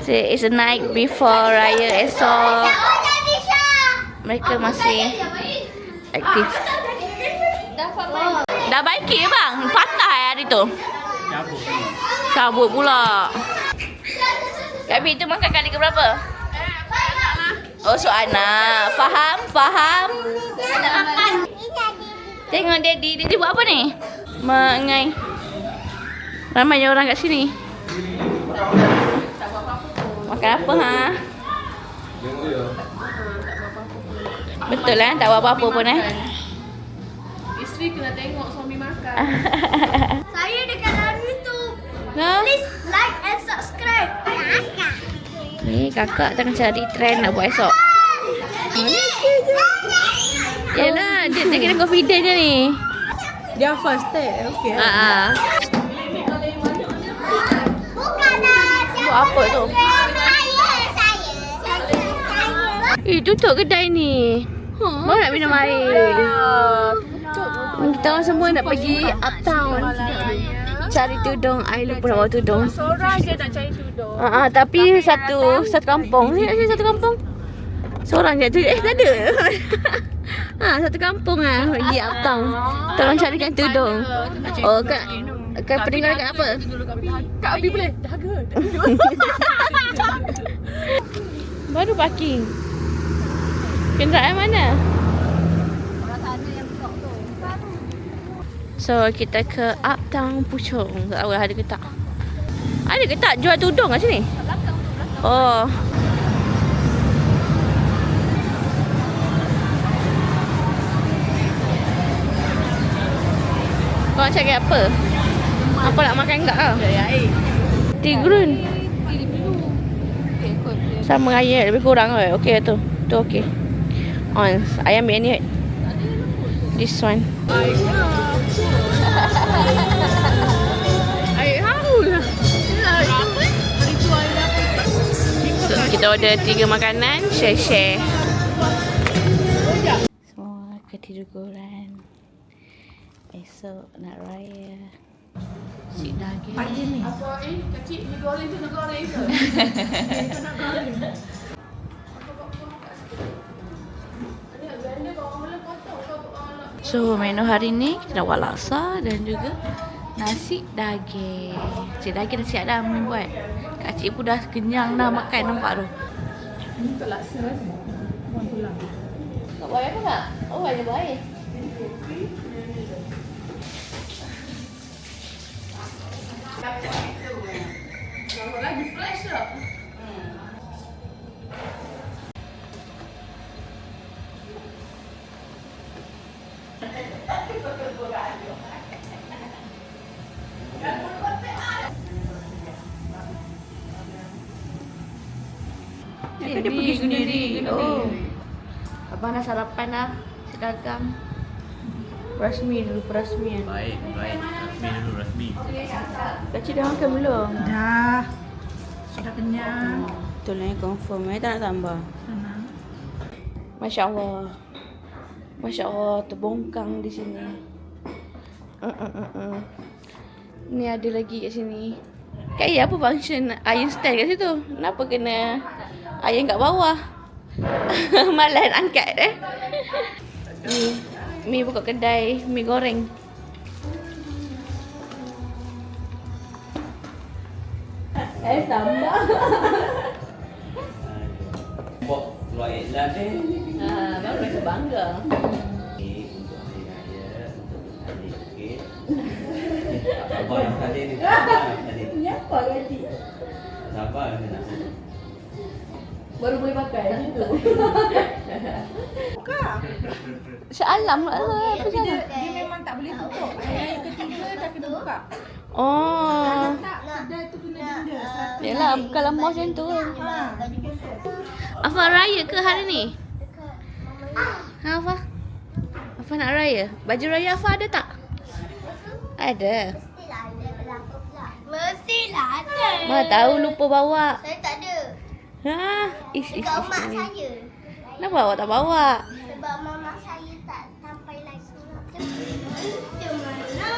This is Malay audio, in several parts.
It's a night before Raya esok. Mereka masih aktif. Dah baik ke bang? Patah hari tu. Cabut pula. Kami tu makan kali ke berapa? Oh, so anak. Faham? Tengok Daddy. Daddy buat apa ni? Mengai. Ramai orang kat sini. Makan apa ha? Betul lah, tak buat apa-apa pun Isteri kena tengok suami makan. Saya dekat dalam YouTube. No? Please like and subscribe. Ni kakak tengah cari trend nak buat esok. Yelah, dia kena confident je ni. Dia first step. Okay. Buat apa tu? Tutup kedai ni. Baru nak minum air. Kita orang semua nak pergi uptown. Cari tudung. I lupa nak bawa tudung. Seorang je nak cari tudung. Tapi satu kampung. Ni satu kampung. Seorang je tu. Tak ada. Satu kampung pergi uptown. Tolong carikan tudung. Oh, Kak peninggalan kat apa? Kak Abi boleh? Dahaga. Baru parking. Kenderaan mana? So, kita ke Uptown Puchong. Tak tahu ada ke tak. Ada ke tak jual tudung kat sini? Oh. Kau nak cari apa? Apa nak makan enggak kau? Tigrun. Sama ayam lebih kurang ke? Okey tu. Tu okey. Ayam ambil ni. This one. Air haul lah. So, kita order 3 makanan, share. Semua ketiduran. Esok nak raya. Si daging. Pagi ni. Apa kecil ni goreng tu nak goreng ke? Nak goreng. So, menu hari ni kita nak buat laksa dan juga nasi daging. Nasi daging dah siap dah Mami buat. Kak Cik pun dah kenyang dah makan, nampak tu. Ini untuk laksa semua. Buang tulang. Nak buat air apa tak? Oh, banyak buat air. Lagi fresh tak? Dia pergi sendiri. Oh. Abang dah sarapan dah. Sedagang. Rasmi dulu, perasmian. Baik. Rasmi dulu, rasmi. Kak Cik dah makan belum? Dah. Sudah kenyang. Betul lah, confirm. Tak nak tambah. Masya Allah. Masya Allah, terbongkang di sini. Ni ada lagi kat sini. Kak Iya, apa function iron stand kat situ? Kenapa kena iron kat bawah? Malas angkat Mi buka kedai mi goreng. Tambah. Buat keluar iklan Baru rasa bangga. Untuk hari raya, untuk tadi sikit. Abang yang tadi ni. Kenapa gaji? Sabar ke nak? Baru boleh pakai macam tu. Buka. Syalam lah. Tapi dia memang tak boleh tutup. Ayat ketiga dah kena buka. Oh. Tak, kedai tu kena denda. Yalah, kalau mau macam tu. Afa raya ke hari ni? Afa? Afa nak raya? Baju raya Afa ada tak? Ada. Mestilah ada. Ma tahu lupa bawa. Saya tak ada. Dekat mak saya. Kenapa awak tak bawa? Sebab mama saya tak sampai lagi. Macam mana?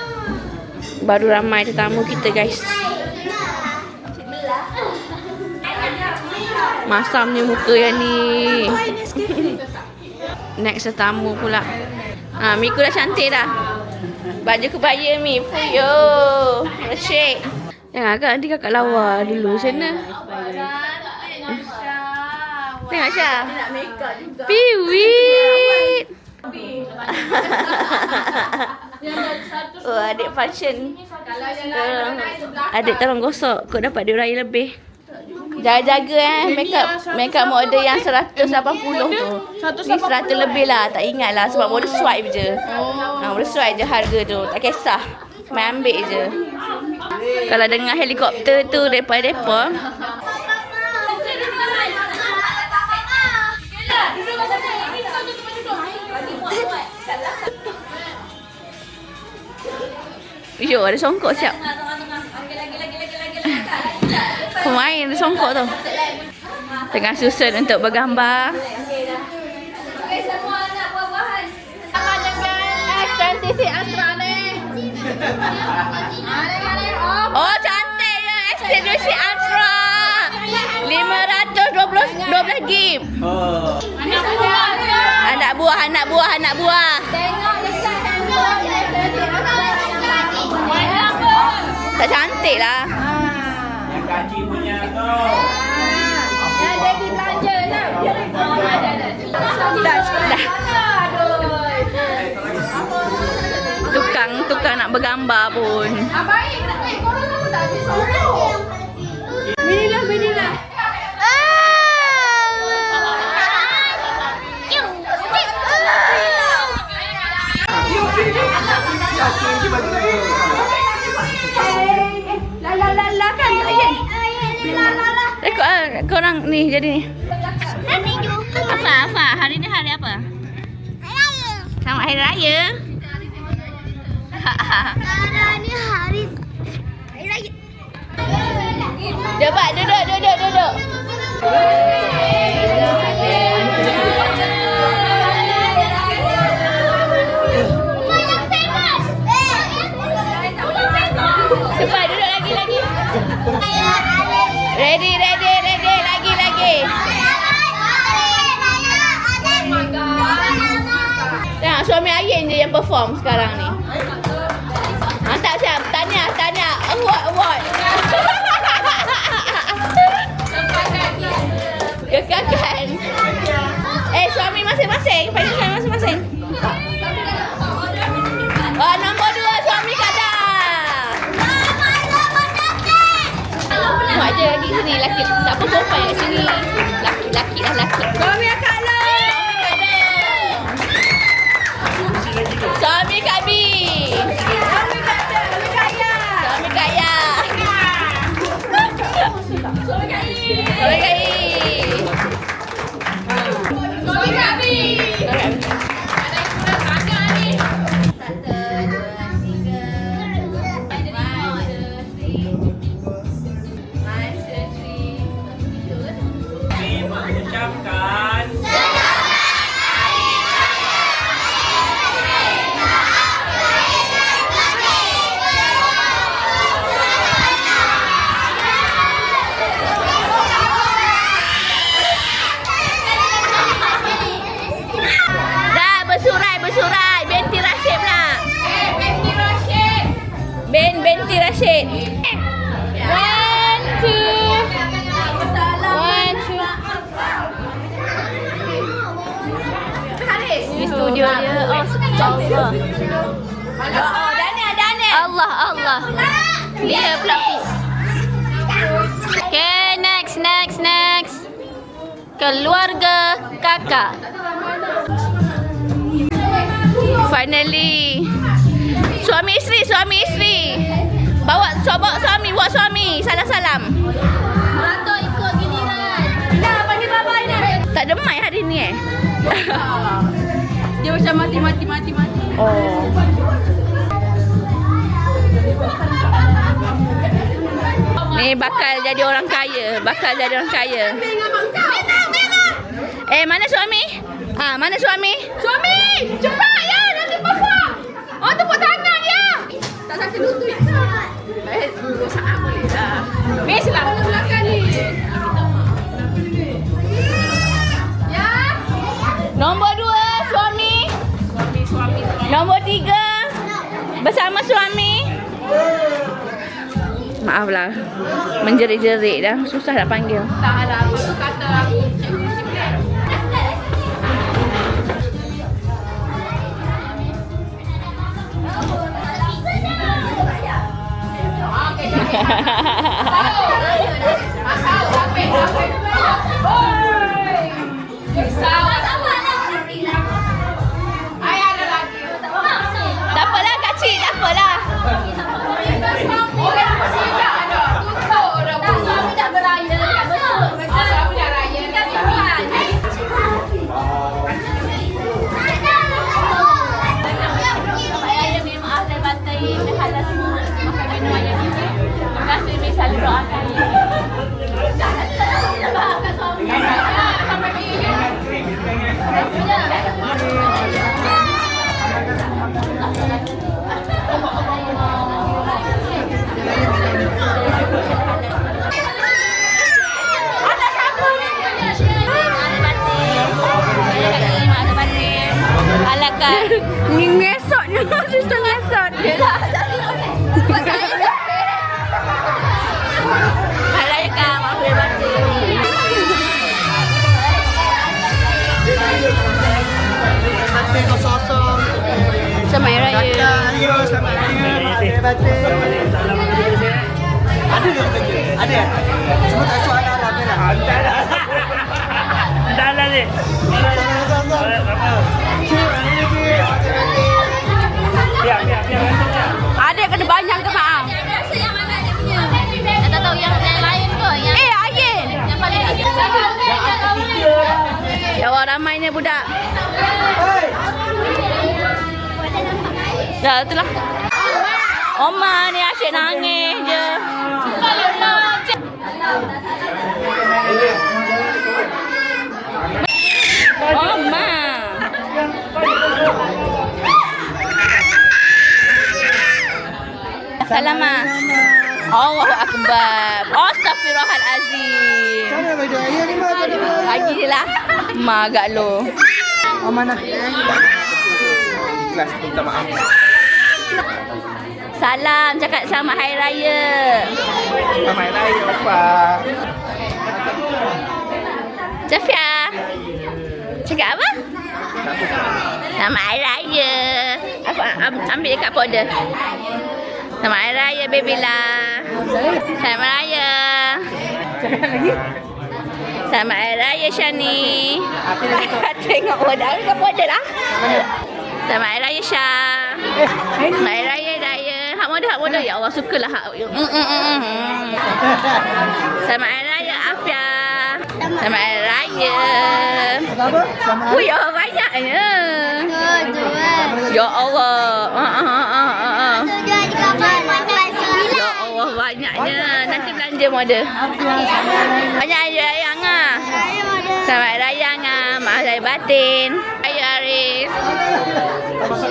Baru ramai tetamu kita guys. Cik belah. Masamnya muka yang ni. Next tetamu pula. Miku dah cantik dah. Baju kebaya Mi. Fuyo. Asyik. Jangan kak, nanti kakak lawa dulu. Macam mana? Tengok Syah. Piwit. Oh, adik function. Adik tolong gosok. Kau dapat duit raya lebih. Jaga-jaga makeup model yang 180 tu. Ni 100 lebih lah. Tak ingat lah sebab boleh swipe je. Boleh swipe je harga tu. Tak kisah. Main ambil je. Kalau dengar helikopter tu daripada depa. Yo, ada songkok siap. Pemain ada songkok tu. Tengah susun untuk bergambar. Oh, cantik ya. Extended Ultra. 512 gig. Oh. Anak buah. Tak cantik lah. Yang kaki punya tu. Yang Daddy belanja lah. Dah. Tukang nak bergambar pun. Baik. Korang pun tak habis sorok. Binilah. La kan ayat. Korang ni jadi ni. Nanti jumpa. Apa? Hari ni hari apa? Raya. Selamat Hari Raya. Sekarang ni hari raya. Cepat duduk. Banyak famous. Cepat duduk lagi. Ready. Lagi. Tengok suami Ayin je yang perform sekarang ni. Mantap Syam. Tanya. Award. Kekakan. Suami masing-masing. Panggil suami masing-masing. Nombor 2 suami Kak Dah. Buat je lagi sini. Laki. Tak apa perempuan kat sini. Laki. Suami Kak Long. Suami Kak B. Suami Kaya. Suami Kaya. Suami Kak I. Suami Kak B. Kami mengucapkan Dah bersurai. Binti Rashid pula. Binti Rashid. 1, 2. Ini studio dia. Oh, Daniel. Allah. Dia pula. Okay, next. Keluarga kakak. Finally. Suami isteri. Bawa suami. Salam. Ratok ikut giliran. Dah panggil bapa ni. Tak ada mic hari ni Dia macam mati. Oh. Ni bakal jadi orang kaya. Mana suami? Mana suami? Suami! Cepat ya! Nanti pasang! Oh, tepuk tangan ya! Tak sakit lutut. Saat boleh dah. Meslah belakang ni. menjerit-jerit dah. Susah nak panggil. Tak ada. Lepas tu kata aku Tak apalah kacik, tak apalah. Alakan ngesotnya, susah ngesot. Yalah. Alakan maaf boleh batin. Batin kosong-kosong. Selamat Hari Raya. Selamat Hari Raya. Batin. Ada yang kerja? Ada. Cuma tak suara ada lah. Dah lah ni. Biar. Adik kena banyak ke maaf? rasa yang mana dia punya. Saya tak tahu yang lain ke yang Ayin. yang paling Ya Allah ramainya budak. Dah itulah. Oma ni asyik nangis je. Oma. Salamat. Allahu Akbar. Astaghfirullahalazim. Mana video ayah ni mah tadi? Lagi je lah. Ma agak lo. Oh mana? Ikhlas minta maaf. Salam, cakap selamat Hari Raya. Selamat Hari Raya Opa. Safia. Cakap apa? Selamat Hari Raya. Ambil dekat folder. Selamat Hari Raya, baby lah. Selamat Raya. Cakap lagi. Selamat Hari Raya, Shani. Tengok folder. Dekat folder lah. Selamat Hari Raya, Syah. Selamat Hari Raya, Daya. Hak muda. Ya Allah, sukalah hak. Selamat Hari Raya, Afia. Selamat Hari Raya. Apa? Selamat Oh, ya banyaknya. Ya Allah. Ya Allah, banyaknya. Nanti belanja model. Banyak Hari Raya Angah. Selamat Hari Raya Angah. Maaf saya batin. Raya Arif.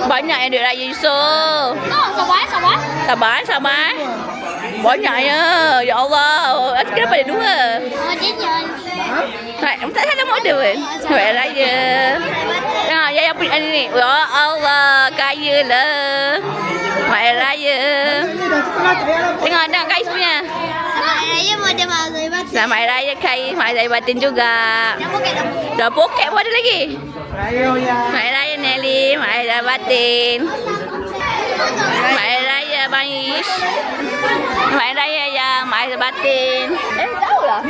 Banyak yang duit raya Yusof. Sabar. Banyaknya. Ya Allah. Kenapa ada dua? Tak salah model pun. Selamat Hari Raya. Yang punya ni. Ya Allah. Kaya lah. Selamat Hari Raya. Tengok ada Kais punya. Selamat Hari Raya Kais. Selamat Hari Raya Batin juga. Dah poket pun ada lagi. Raya ya. Selamat Hari Raya Nelly. Selamat Hari Raya Batin. Selamat Hari Raya Bang Ish. Selamat Hari Raya Yang. Selamat Hari Raya Batin. Tahu lah.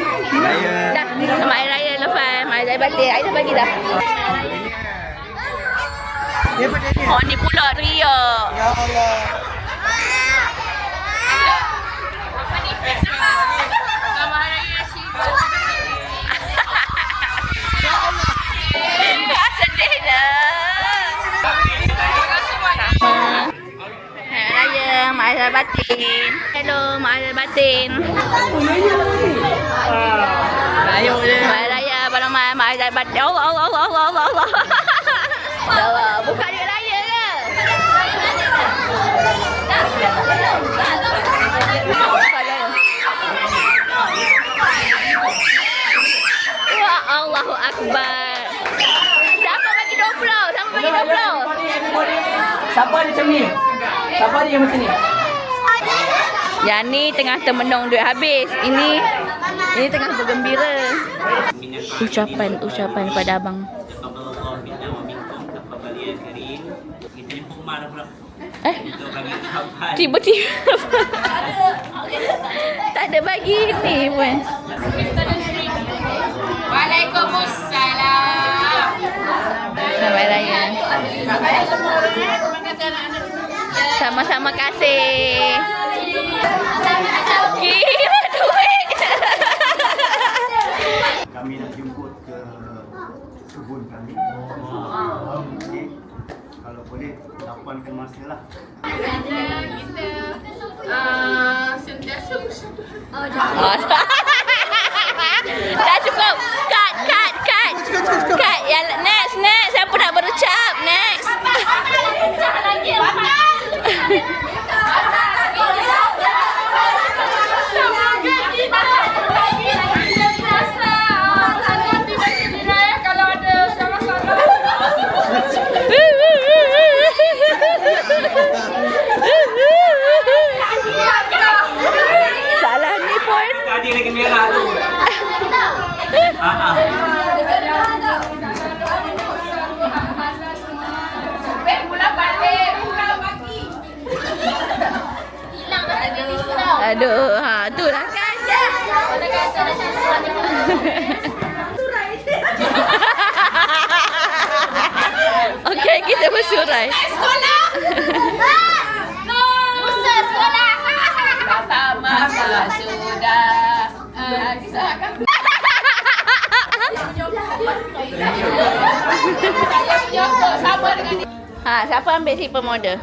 Dah. Selamat Hari Raya Lufan. Selamat Hari Raya Batin. Aida bagi dah. Dia pada ni. Oh ni pula Ria. Ya Allah. Sedih dah. Hari Raya Mak Azhar Batin. Hello Mak Azhar Batin. Hari Raya Abang Mak Azhar Batin. Allah. Allah. Buka duit raya ke? Wah, Allahu Akbar. Siapa bagi 20? Siapa ada macam ni? Siapa ada yang macam ni? Yang ni tengah termenung duit habis. Ini tengah bergembira. Ucapan pada abang. Tiba-tiba tak ada bagi ni pun. Waalaikumsalam. Selamat Raya. Sama-sama kasih. Kira duit. Kami nak jemput ke kebun kami. Okey. Kalau boleh lapankan masa lah. Dah cukup. Cut. Cut. Ya, next. Siapa nak berucap? Next. Salah ni pun. Tadi lagi merah tu. Aduh, tu lah kan. Okey, kita bersurai. Sekolah. Usaha sekolah. Sama sudah. Sama dengan Siapa ambil tipe model?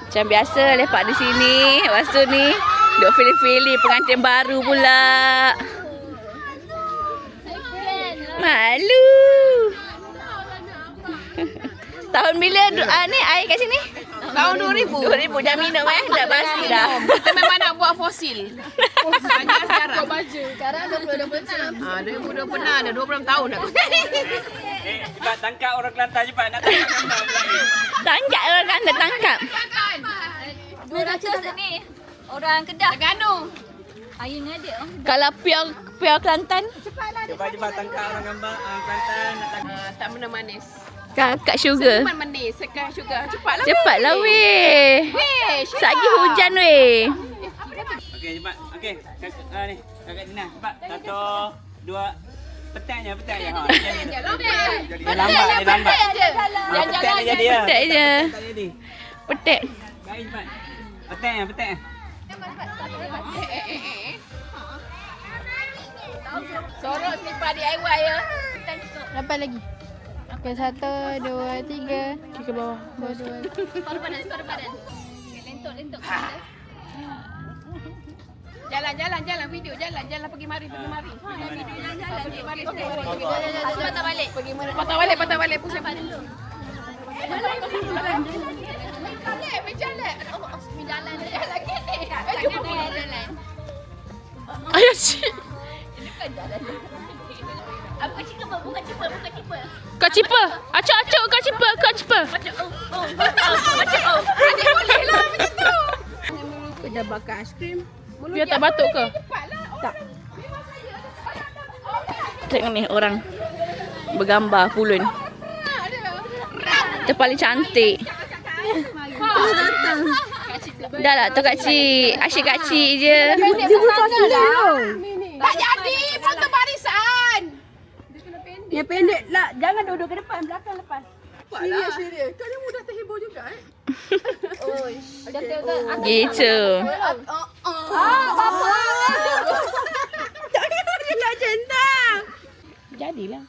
Macam biasa lepak di sini. Lepas tu ni duk pilih-pilih pengantin baru pula. Malu. Tahun bila ni air kat sini? tahun 2000. 2000 dah minum dah basi dah. Kita memang nak buat fosil. Hanya sekarang. Sekarang 2026. 2020 pernah ada 26 tahun dah. Cepat tangkap orang Kelantan cepat nak tangkap gambar pula ni. Tangkap orang kan dah tangkap. 200 ni. Orang Kedah. Terengganu. Ayun ada. Kalau pure Kelantan, Cepat tangkap orang gambar Kelantan nak tangkap. Tak mana manis. Kak Sugar. Senyuman manis. Sekat sugar. Cepatlah. Cepatlah weh. Weh, Sagi hujan weh. Okey cepat. Okey. Ni Kakak Dina cepat. 1 2 Petak je. Dia lambat. Petak dia jadi ya. Petek je. Tak jadi. Petek. Kain cepat. Petak. Sorok selipar DIY ya. Dapat lagi. Okey, 1, 2, 3. Ke bawah. 2, 2. Separuh badan. Lentok. Jalan video jalan pergi mari. Video jalan. Patah balik. Patah balik pusing. Jalan. Ayah cik. Apa cakap bukan cepat. Kau cipa. Acuk kau cipa. Adik boleh lah macam tu. Kau dah bakar aiskrim. Biar tak batuk ke? Tak. Tengok ni orang bergambar pulun. Dia paling cantik. Dah lah tu kacik. Asyik kacik je. Tak jadi foto barisan. Yang pendek lah. Jangan duduk ke depan, belakang lepas. Serius. Kau ni mudah terhibur juga Gitu. Jangan centang. Jadilah.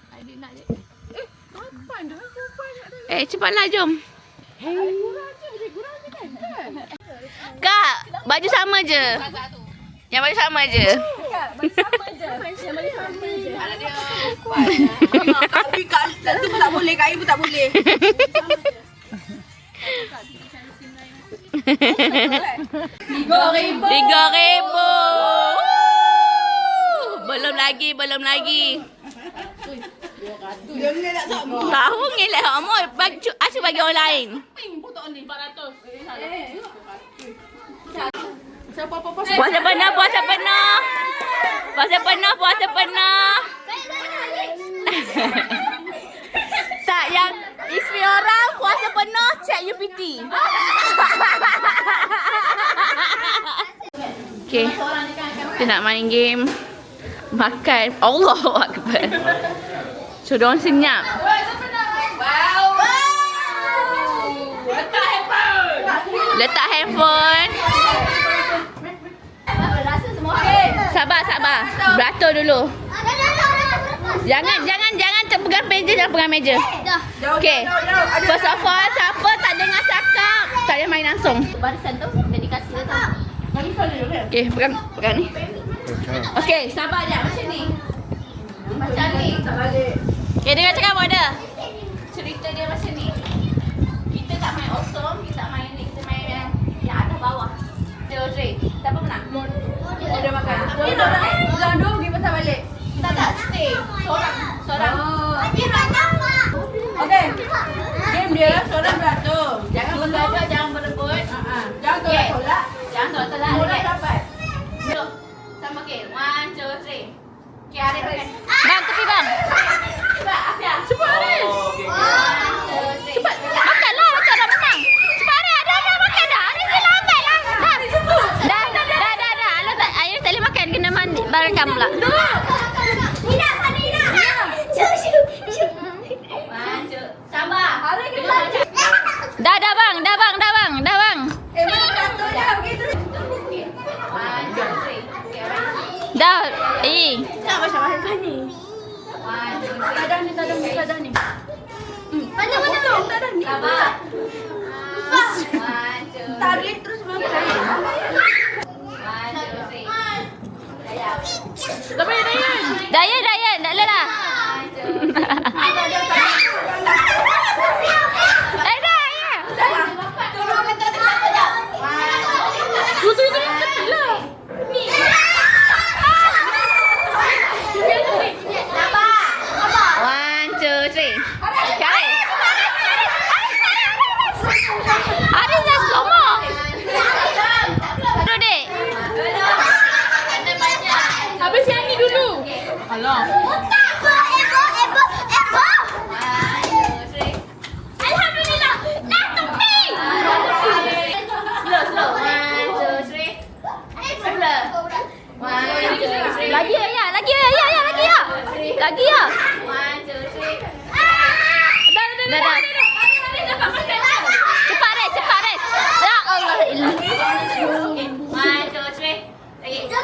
Cepatlah jom. Kak, baju sama je. Yang baju sama je. Tapi kat tu tak boleh, kat ibu tak boleh. 3,000. Belum lagi. Tahu ngelak Amor. Asyik bagi orang lain. Puasa penuh, puasa penuh. Puasa penuh, puasa penuh. Tak, yang isteri orang puasa penuh check UPT. Okay, kita nak main game makan. Allahu Akbar. So, diorang senyap. Letak handphone. Sabar, sabar. Beratur dulu. Jangan terpegang meja, jangan pegang meja. Okay. First of all, siapa tak dengar cakap, tak boleh main langsung. Barisan tu, dedikasi dia tu. Okay, pegang ni. Okay, sabar je. Macam ni. Macam ni. Okay, dengar cakap apa ada? Cerita dia macam ni. Kita tak main awesome, kita tak main ni. Kita main yang atas bawah. Teori. Siapa menang? Dia makan. Dia dua pergi patah balik. Tak, stay. Seorang. Okay. Game dia, seorang beratur. Jangan bergaduh, jangan berebut. Jangan tolak-tolak. Jangan tolak-tolak. Mula dapat. Jom. Sama okay. 1, 2, 3. Okay, Arif makan. Bang, tepi bang. Cepat, Afia. Cepat, Arif. 1, 2, 3. Cepat. Makanlah, macam dah menang. Cepat, Arif. Dah makan dah. Arif dia lambat lah. Dah. Alah, Arif tak boleh makan. Kena mandi. Barangkan pula. Sabar. Dah bang. Dah. Tak macam ni. Tadah ni. Mana? Tadah ni. Sabar. Tarik terus makan. 1, 2, 3. Dayan. Tak lelah. Habis yang ni dulu. Alah. Alhamdulillah. Nak tepi. Slow. 1, 2, 3. Lagi ya. Lagi ya. 1, 2, 3. Dah. Cepat Res. Ya Allah. 1, 2, 3. Lagi. 1,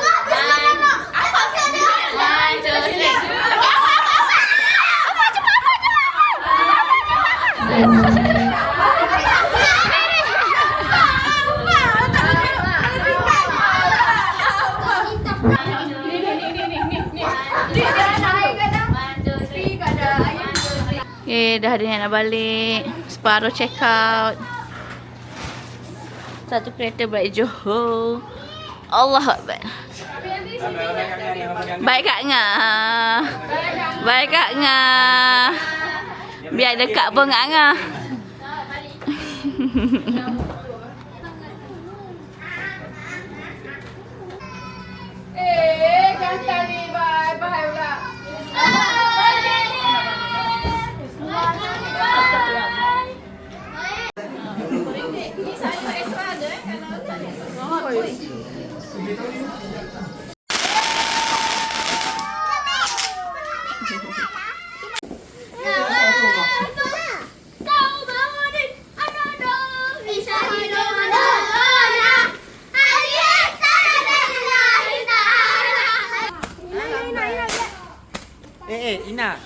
2, 3. Okay, dah ada yang nak balik. Separuh check out. Satu kereta balik Johor. Allah Akbar. Baik Kak Ngah. Biar dekat pun Kak Ngah. Kata ni bye pula. Ina.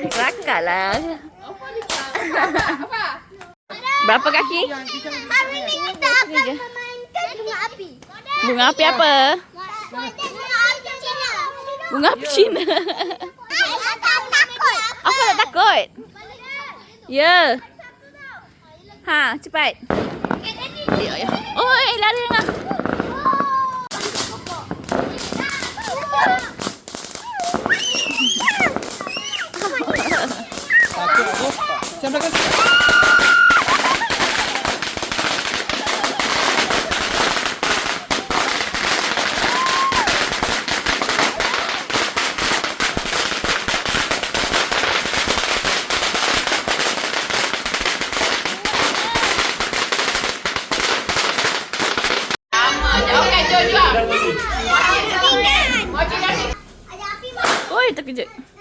Kelakar lah. Berapa kaki? Hari ni kita akan memainkan bunga api. Bunga api apa? Bunga api Cina. Bunga api Cina. Takut. Apa tak takut? Ya. Ha, cepat. Oi, lari Ngah. Siapa belakang? Okey, jom. Ada api, Mak. Oi, terkejut.